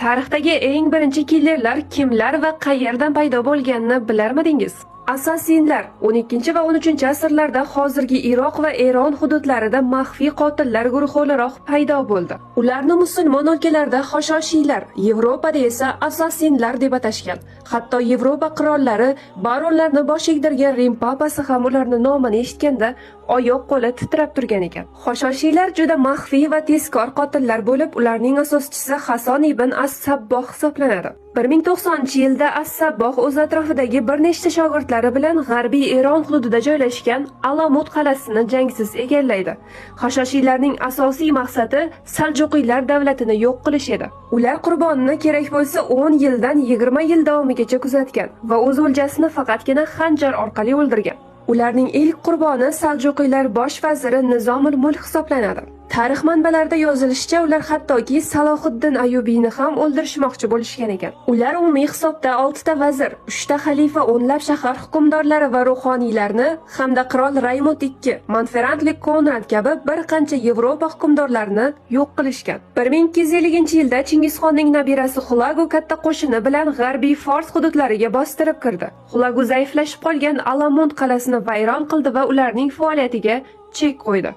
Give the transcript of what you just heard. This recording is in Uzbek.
Tarixdagi eng birinchi killerlar kimlar va qayerdan paydo bo'lganini bilarmidingiz? Assassinlar 12 va 13 asrlarda hozirgi Iroq va Eron hududlarida maxfiy qotillar guruhi o'laroq paydo bo'ldi. Ularni musulmon o'lkalarda Hoshoshiylar, Yevropada esa assassinlar deb atashgan. Hatto Yevropa qirollari, baronlarni bosh egdirgan Rim papasi ham ularning nomini eshitganda oyoq-qo'li titrab turgan ekan. Hoshoshiylar juda maxfiy va tezkor qotillar bo'lib, ularning asoschisi Hason ibn as-Sabboh hisoblanadi. 1090-yilda as-Sabboh o'z atrofidagi bir nechta shogirdlari bilan g'arbiy Eron hududida joylashgan Alamut qal'asini jangsiz egallaydi. Hoshoshiylarning asosiy maqsadi Saljuqiylar davlatini yo'q qilish edi. Ular qurbonini kerak bo'lsa 10 yildan 20 yil davomigacha kuzatgan va o'z o'ljasini faqatgina xanjar orqali o'ldirgan. Ularning ilk qurboni Saljuqiylar bosh vaziri Nizomul Mulk hisoblanadi. Tarix manbalarida yozilishicha, ular hattoki Salohiddin Ayyubiyni ham o'ldirishmoqchi bo'lishgan ekan. Ular umumiy hisobda 6 ta vazir, 3 ta xalifa, o'nlab shahar hukmdorlari va ruhoniylarni hamda qirol Raymond II, Monferrantlik Konrad kabi bir qancha Yevropa hukmdorlarini yo'q qilishgan. 1250-yilda Chingizxonning nabirasi Xulagu katta qo'shini bilan g'arbiy Fors hududlariga bostirib kirdi. Xulagu zaiflashib qolgan Alamut qal'asini vayron qildi va ularning faoliyatiga chek qo'ydi.